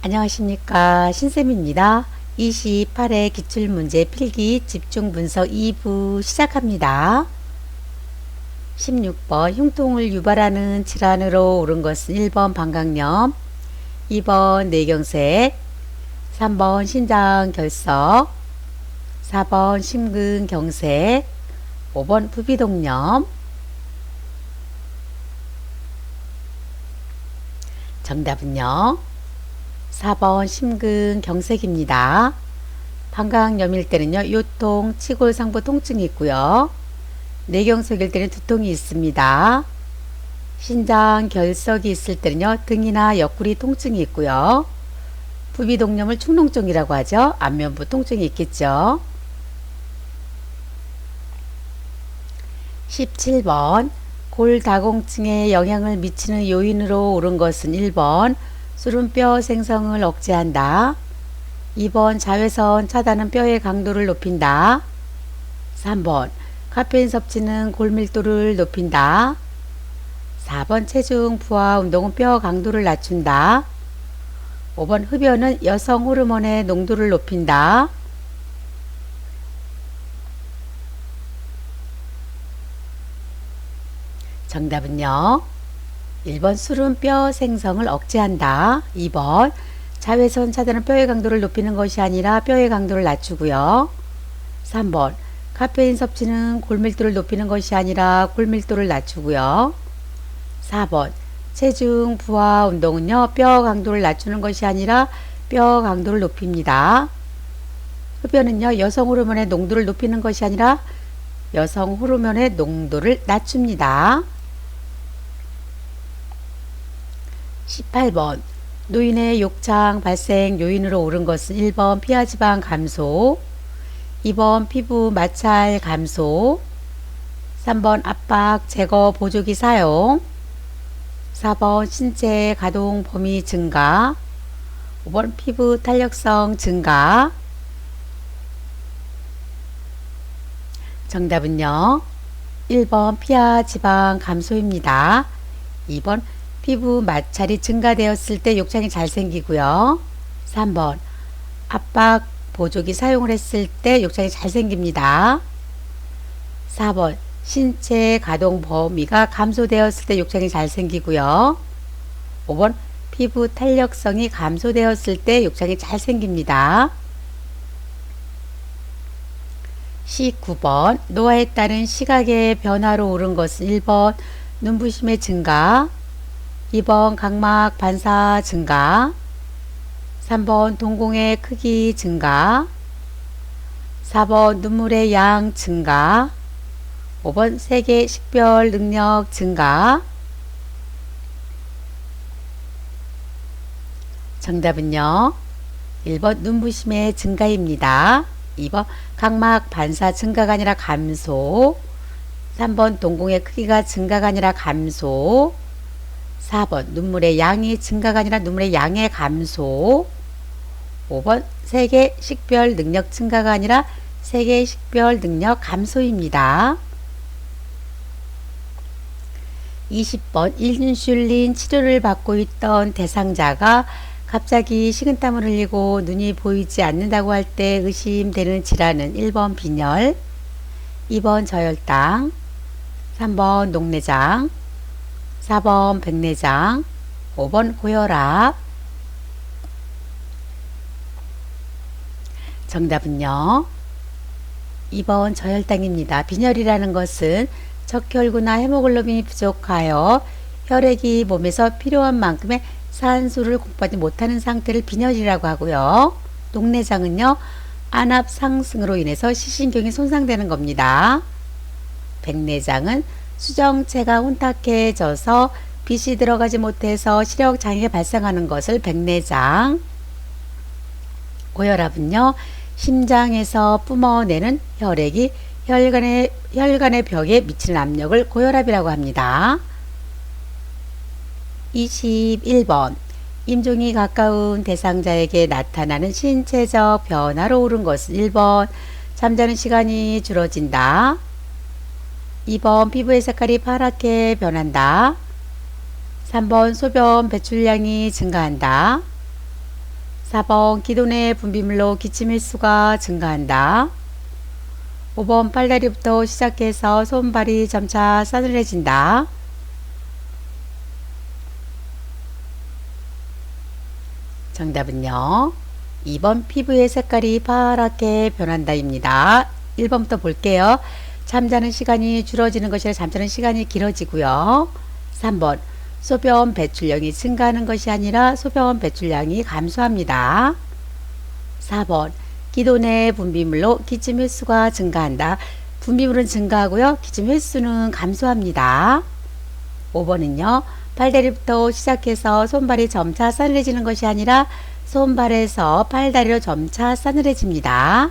안녕하십니까, 신쌤입니다. 28회 기출문제 필기 집중분석 2부 시작합니다. 16번 흉통을 유발하는 질환으로 옳은 것은 1번 방광염, 2번 뇌경색, 3번 신장결석, 4번 심근경색, 5번 부비동염. 정답은요 4번 심근경색입니다. 방광염일 때는요 요통, 치골상부 통증이 있고요. 뇌경색일 때는 두통이 있습니다. 신장결석이 있을 때는요 등이나 옆구리 통증이 있고요. 부비동염을 축농증이라고 하죠. 안면부 통증이 있겠죠. 17번 골다공증에 영향을 미치는 요인으로 옳은 것은 1번 수름뼈 생성을 억제한다. 2번 자외선 차단은 뼈의 강도를 높인다. 3번 카페인 섭취는 골밀도를 높인다. 4번 체중 부하 운동은 뼈 강도를 낮춘다. 5번 흡연은 여성 호르몬의 농도를 높인다. 정답은요 1번 술은 뼈 생성을 억제한다. 2번 자외선 차단은 뼈의 강도를 높이는 것이 아니라 뼈의 강도를 낮추고요. 3번 카페인 섭취는 골밀도를 높이는 것이 아니라 골밀도를 낮추고요. 4번 체중 부하 운동은요 뼈 강도를 낮추는 것이 아니라 뼈 강도를 높입니다. 흡연은요 여성 호르몬의 농도를 높이는 것이 아니라 여성 호르몬의 농도를 낮춥니다. 18번 노인의 욕창 발생 요인으로 옳은 것은 1번 피하지방 감소, 2번 피부 마찰 감소, 3번 압박 제거 보조기 사용, 4번 신체 가동 범위 증가, 5번 피부 탄력성 증가. 정답은요 1번 피하지방 감소입니다. 2번 피부 마찰이 증가되었을 때 욕창이 잘 생기고요. 3번 압박 보조기 사용을 했을 때 욕창이 잘 생깁니다. 4번 신체 가동 범위가 감소되었을 때 욕창이 잘 생기고요. 5번 피부 탄력성이 감소되었을 때 욕창이 잘 생깁니다. 19번 노화에 따른 시각의 변화로 옳은 것은 1번 눈부심의 증가, 2번 각막 반사 증가, 3번 동공의 크기 증가, 4번 눈물의 양 증가, 5번 세계 식별 능력 증가. 정답은요 1번 눈부심의 증가입니다. 2번 각막 반사 증가가 아니라 감소, 3번 동공의 크기가 증가가 아니라 감소, 4번 눈물의 양이 증가가 아니라 눈물의 양의 감소, 5번 세계 식별 능력 증가가 아니라 세계 식별 능력 감소입니다. 20번 인슐린 치료를 받고 있던 대상자가 갑자기 식은땀을 흘리고 눈이 보이지 않는다고 할 때 의심되는 질환은 1번 빈혈, 2번 저혈당, 3번 녹내장, 4번 백내장, 5번 고혈압. 정답은요 2번 저혈당입니다. 빈혈이라는 것은 적혈구나 헤모글로빈이 부족하여 혈액이 몸에서 필요한 만큼의 산소를 공급하지 못하는 상태를 빈혈이라고 하고요. 녹내장은요 안압 상승으로 인해서 시신경이 손상되는 겁니다. 백내장은 수정체가 혼탁해져서 빛이 들어가지 못해서 시력 장애가 발생하는 것을 백내장. 고혈압은요 심장에서 뿜어내는 혈액이 혈관의 벽에 미치는 압력을 고혈압이라고 합니다. 21번 임종이 가까운 대상자에게 나타나는 신체적 변화로 옳은 것은 1번 잠자는 시간이 줄어진다. 2번 피부의 색깔이 파랗게 변한다. 3번 소변 배출량이 증가한다. 4번 기존의 분비물로 기침 횟수가 증가한다. 5번 팔다리부터 시작해서 손발이 점차 싸늘해진다. 정답은요. 2번 피부의 색깔이 파랗게 변한다입니다. 1번부터 볼게요. 잠자는 시간이 줄어지는 것이 아니라 잠자는 시간이 길어지고요. 3번 소변 배출량이 증가하는 것이 아니라 소변 배출량이 감소합니다. 4번 기도 내 분비물로 기침 횟수가 증가한다. 분비물은 증가하고요. 기침 횟수는 감소합니다. 5번은요. 팔다리부터 시작해서 손발이 점차 싸늘해지는 것이 아니라 손발에서 팔다리로 점차 싸늘해집니다.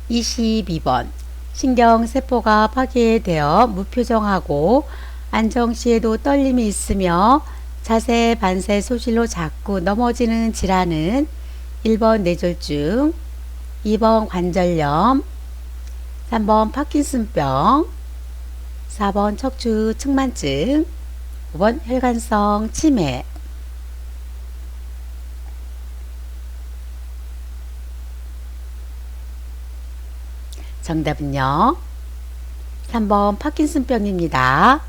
22번 신경세포가 파괴되어 무표정하고 안정시에도 떨림이 있으며 자세 반세 소실로 자꾸 넘어지는 질환은 1번 뇌졸중, 2번 관절염, 3번 파킨슨병, 4번 척추 측만증, 5번 혈관성 치매. 정답은요. 3번 파킨슨병입니다.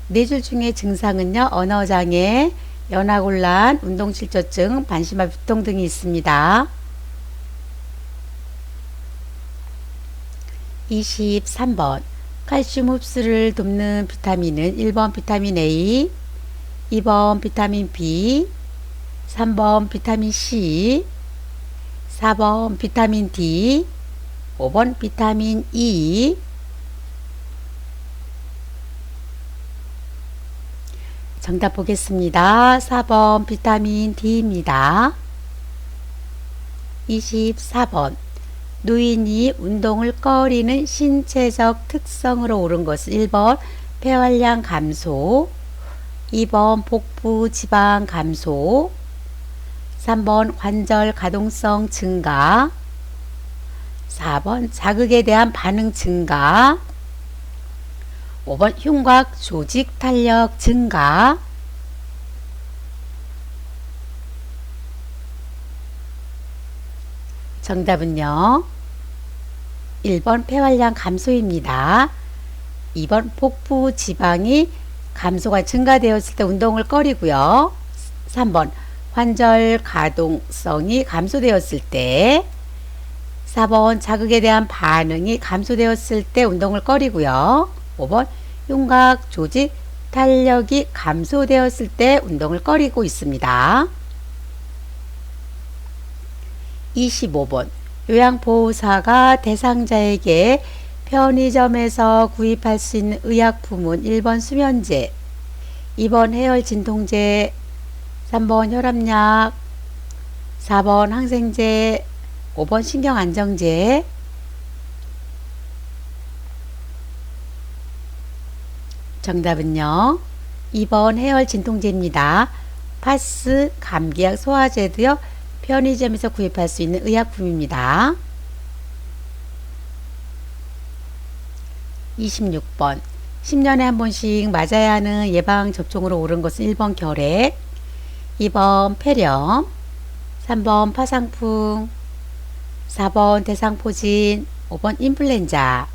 뇌졸중의 증상은요. 언어장애, 연화곤란, 운동실조증, 반심화 두통 등이 있습니다. 23번 칼슘 흡수를 돕는 비타민은 1번 비타민 A, 2번 비타민 B, 3번 비타민 C, 4번 비타민 D, 5번 비타민 E. 정답 보겠습니다. 4번 비타민 D입니다. 24번 노인이 운동을 꺼리는 신체적 특성으로 옳은 것은 1번 폐활량 감소, 2번 복부 지방 감소, 3번 관절 가동성 증가, 4번 자극에 대한 반응 증가, 5번 흉곽 조직 탄력 증가. 정답은요. 1번 폐활량 감소입니다. 2번 복부 지방이 감소가 증가되었을 때 운동을 꺼리고요. 3번 관절 가동성이 감소되었을 때, 4번 자극에 대한 반응이 감소되었을 때 운동을 꺼리고요. 5번 흉곽 조직 탄력이 감소되었을 때 운동을 꺼리고 있습니다. 25번 요양보호사가 대상자에게 편의점에서 구입할 수 있는 의약품은 1번 수면제, 2번 해열 진통제, 3번 혈압약, 4번 항생제, 5번 신경안정제. 정답은요. 2번 해열 진통제입니다. 파스, 감기약, 소화제도요. 편의점에서 구입할 수 있는 의약품입니다. 26번 10년에 한 번씩 맞아야 하는 예방접종으로 옳은 것은 1번 결핵, 2번 폐렴, 3번 파상풍, 4번 대상포진, 5번 인플루엔자.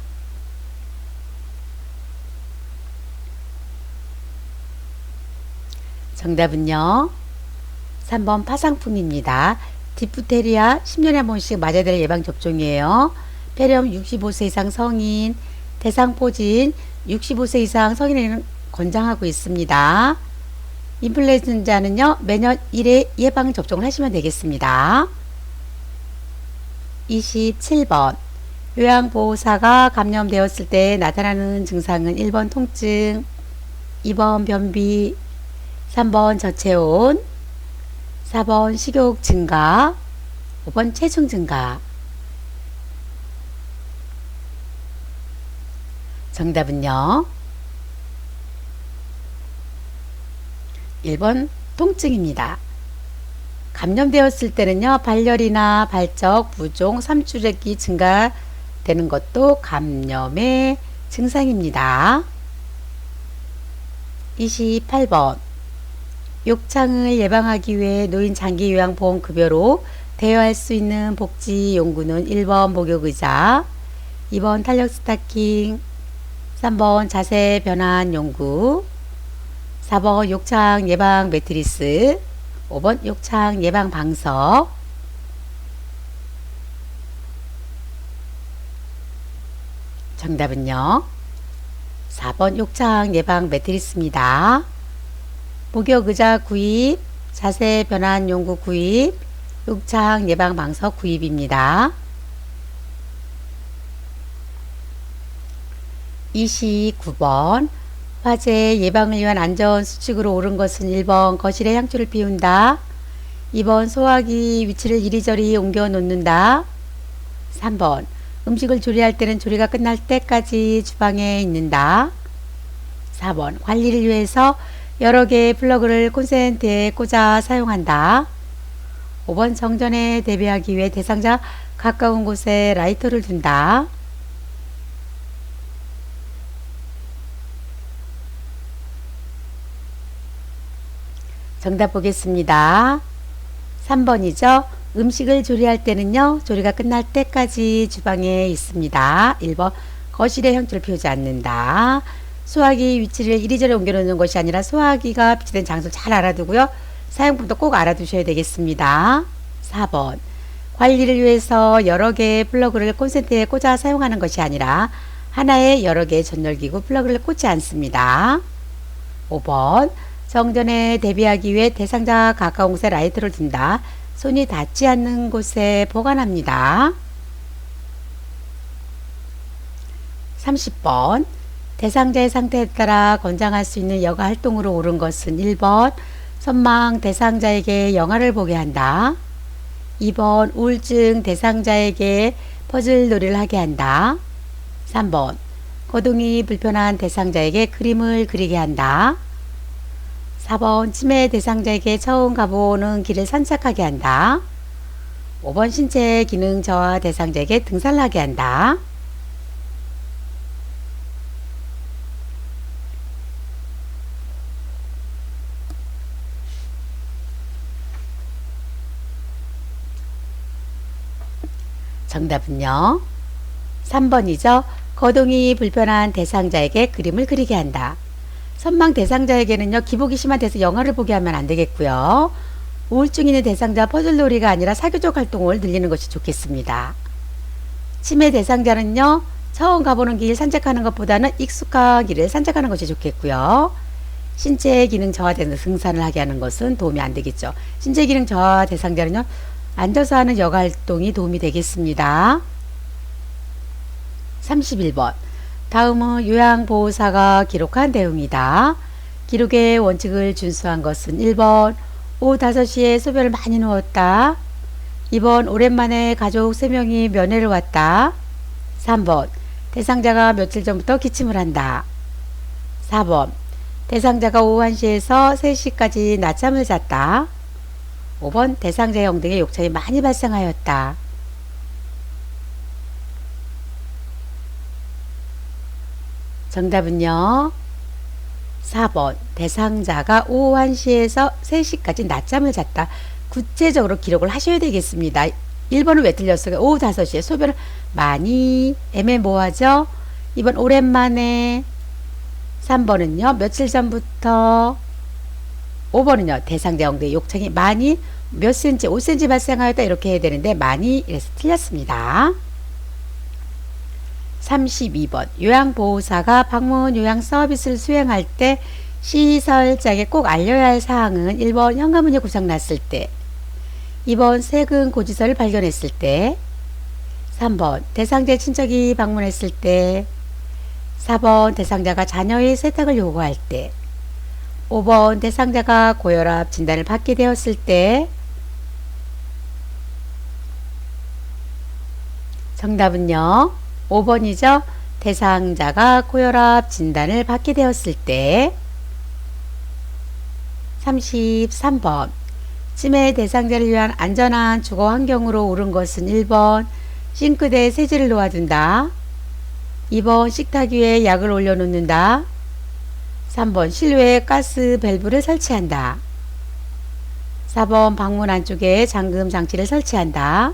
정답은요. 3번 파상풍입니다. 디프테리아 10년에 한 번씩 맞아야 될 예방접종이에요. 폐렴 65세 이상 성인, 대상포진 65세 이상 성인에게는 권장하고 있습니다. 인플루엔자는요. 매년 1회 예방접종을 하시면 되겠습니다. 27번 요양보호사가 감염되었을 때 나타나는 증상은 1번 통증, 2번 변비, 3번 저체온, 4번 식욕 증가, 5번 체중 증가. 정답은요. 1번 통증입니다. 감염되었을 때는요. 발열이나 발적, 부종, 삼주력이 증가되는 것도 감염의 증상입니다. 28번 욕창을 예방하기 위해 노인 장기 요양보험급여로 대여할 수 있는 복지용구는 1번 목욕의자, 2번 탄력 스타킹, 3번 자세 변환 용구, 4번 욕창 예방 매트리스, 5번 욕창 예방 방석. 정답은요, 4번 욕창 예방 매트리스입니다. 목욕 의자 구입, 자세 변환 용구 구입, 욕창 예방 방석 구입입니다. 29번 화재 예방을 위한 안전수칙으로 옳은 것은 1번 거실에 향초를 피운다, 2번 소화기 위치를 이리저리 옮겨 놓는다, 3번 음식을 조리할 때는 조리가 끝날 때까지 주방에 있는다, 4번 관리를 위해서 여러 개의 플러그를 콘센트에 꽂아 사용한다, 5번 정전에 대비하기 위해 대상자 가까운 곳에 라이터를 둔다. 정답 보겠습니다. 3번이죠. 음식을 조리할 때는요, 조리가 끝날 때까지 주방에 있습니다. 1번 거실에 향초를 피우지 않는다. 소화기 위치를 이리저리 옮겨놓는 것이 아니라 소화기가 비치된 장소를 잘 알아두고요, 사용법도 꼭 알아두셔야 되겠습니다. 4번 관리를 위해서 여러 개의 플러그를 콘센트에 꽂아 사용하는 것이 아니라 하나의 여러 개의 전열기구 플러그를 꽂지 않습니다. 5번 정전에 대비하기 위해 대상자 가까운 곳에 라이터를 둔다. 손이 닿지 않는 곳에 보관합니다. 30번 대상자의 상태에 따라 권장할 수 있는 여가 활동으로 옳은 것은 1번 선망 대상자에게 영화를 보게 한다, 2번 우울증 대상자에게 퍼즐 놀이를 하게 한다, 3번 거동이 불편한 대상자에게 그림을 그리게 한다, 4번 치매 대상자에게 처음 가보는 길을 산책하게 한다, 5번 신체 기능 저하 대상자에게 등산을 하게 한다. 정답은요, 3번이죠. 거동이 불편한 대상자에게 그림을 그리게 한다. 선망 대상자에게는요, 기복이 심한 데서 영화를 보게 하면 안 되겠고요. 우울증 있는 대상자 퍼즐놀이가 아니라 사교적 활동을 늘리는 것이 좋겠습니다. 치매 대상자는요, 처음 가보는 길 산책하는 것보다는 익숙한 길을 산책하는 것이 좋겠고요. 신체 기능 저하되는 등산을 하게 하는 것은 도움이 안 되겠죠. 신체 기능 저하 대상자는요, 앉아서 하는 여가 활동이 도움이 되겠습니다. 31번 다음은 요양보호사가 기록한 내용이다. 기록의 원칙을 준수한 것은 1번 오후 5시에 소변을 많이 누웠다, 2번 오랜만에 가족 3명이 면회를 왔다, 3번 대상자가 며칠 전부터 기침을 한다, 4번 대상자가 오후 1시에서 3시까지 낮잠을 잤다, 5번 대상자의 엉덩이에 욕창이 많이 발생하였다. 정답은요, 4번 대상자가 오후 1시에서 3시까지 낮잠을 잤다. 구체적으로 기록을 하셔야 되겠습니다. 1번은 왜 틀렸어요? 오후 5시에 소변을 많이, 애매모호하죠? 2번 오랜만에, 3번은요 며칠 전부터, 5번은요 대상자 엉덩이 욕창이 많이 몇 cm, 5cm 발생하였다 이렇게 해야 되는데 많이 이래서 틀렸습니다. 32번 요양보호사가 방문 요양 서비스를 수행할 때 시설장에 꼭 알려야 할 사항은 1번 현관문이 고장났을 때, 2번 세근 고지서를 발견했을 때, 3번 대상자의 친척이 방문했을 때, 4번 대상자가 자녀의 세탁을 요구할 때, 5번 대상자가 고혈압 진단을 받게 되었을 때. 정답은요 5번이죠. 대상자가 고혈압 진단을 받게 되었을 때. 33번 치매 대상자를 위한 안전한 주거 환경으로 옳은 것은 1번 싱크대에 세제를 놓아둔다, 2번 식탁 위에 약을 올려놓는다, 3번 실외에 가스 밸브를 설치한다. 4번 방문 안쪽에 잠금 장치를 설치한다.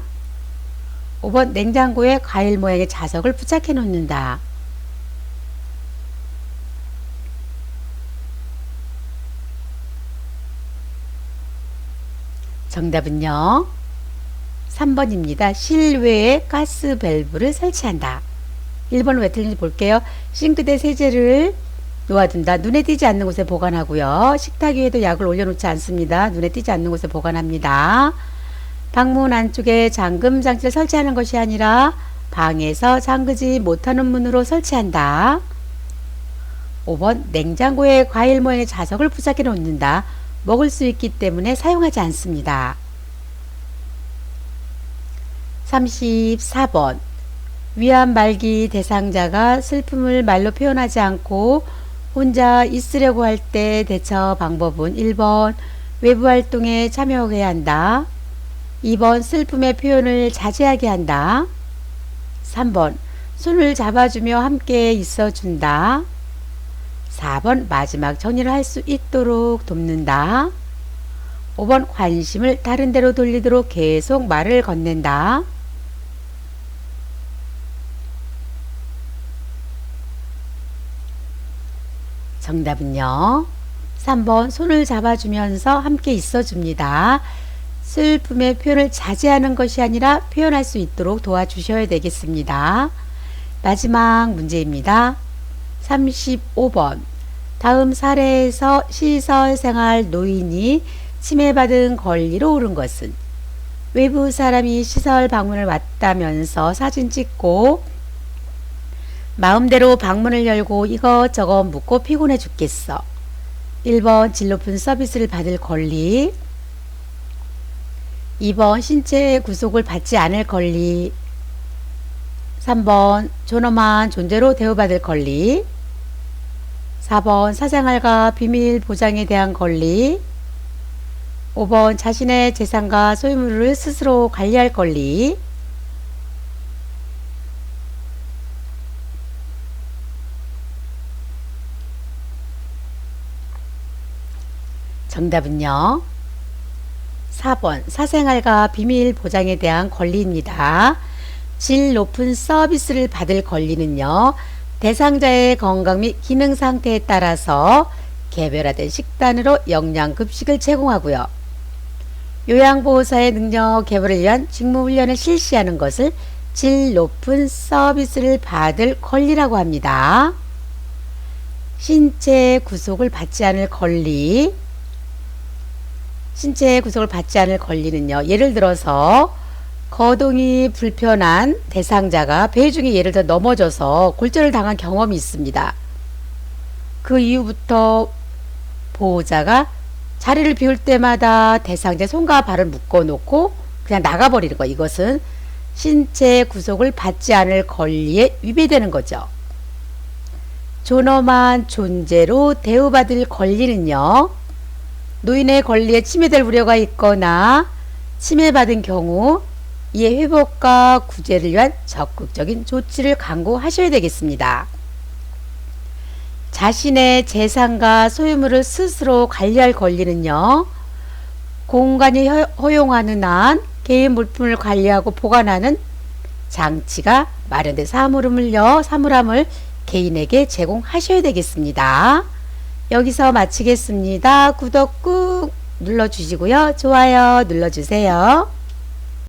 5번 냉장고에 과일 모양의 자석을 부착해 놓는다. 정답은요. 3번입니다. 실외에 가스 밸브를 설치한다. 1번은 왜 틀린지 볼게요. 싱크대 세제를 놓아둔다. 눈에 띄지 않는 곳에 보관하고요. 식탁 위에도 약을 올려놓지 않습니다. 눈에 띄지 않는 곳에 보관합니다. 방문 안쪽에 잠금 장치를 설치하는 것이 아니라 방에서 잠그지 못하는 문으로 설치한다. 5번 냉장고에 과일 모양의 자석을 부착해 놓는다. 먹을 수 있기 때문에 사용하지 않습니다. 34번 위안 말기 대상자가 슬픔을 말로 표현하지 않고 혼자 있으려고 할 때 대처 방법은 1번 외부 활동에 참여하게 한다. 2번 슬픔의 표현을 자제하게 한다. 3번 손을 잡아주며 함께 있어준다. 4번 마지막 정리를 할 수 있도록 돕는다. 5번 관심을 다른 데로 돌리도록 계속 말을 건넨다. 정답은요. 3번 손을 잡아주면서 함께 있어줍니다. 슬픔의 표현을 자제하는 것이 아니라 표현할 수 있도록 도와주셔야 되겠습니다. 마지막 문제입니다. 35번 다음 사례에서 시설생활 노인이 침해받은 권리로 옳은 것은 외부 사람이 시설 방문을 왔다면서 사진 찍고 마음대로 방문을 열고 이것저것 묻고 피곤해 죽겠어. 1번 질 높은 서비스를 받을 권리. 2번 신체 구속을 받지 않을 권리. 3번 존엄한 존재로 대우받을 권리. 4번 사생활과 비밀 보장에 대한 권리. 5번 자신의 재산과 소유물을 스스로 관리할 권리. 정답은요. 4번 사생활과 비밀 보장에 대한 권리입니다. 질 높은 서비스를 받을 권리는요. 대상자의 건강 및 기능 상태에 따라서 개별화된 식단으로 영양급식을 제공하고요. 요양보호사의 능력 개발을 위한 직무훈련을 실시하는 것을 질 높은 서비스를 받을 권리라고 합니다. 신체 구속을 받지 않을 권리. 신체 구속을 받지 않을 권리는요. 예를 들어서 거동이 불편한 대상자가 배 중에 예를 들어 넘어져서 골절을 당한 경험이 있습니다. 그 이후부터 보호자가 자리를 비울 때마다 대상자의 손과 발을 묶어놓고 그냥 나가버리는 거. 이것은 신체 구속을 받지 않을 권리에 위배되는 거죠. 존엄한 존재로 대우받을 권리는요. 노인의 권리에 침해될 우려가 있거나 침해받은 경우 이의 회복과 구제를 위한 적극적인 조치를 강구하셔야 되겠습니다. 자신의 재산과 소유물을 스스로 관리할 권리는요. 공간이 허용하는 한 개인 물품을 관리하고 보관하는 장치가 마련된 사물함을 개인에게 제공하셔야 되겠습니다. 여기서 마치겠습니다. 구독 꾹 눌러주시고요. 좋아요 눌러주세요.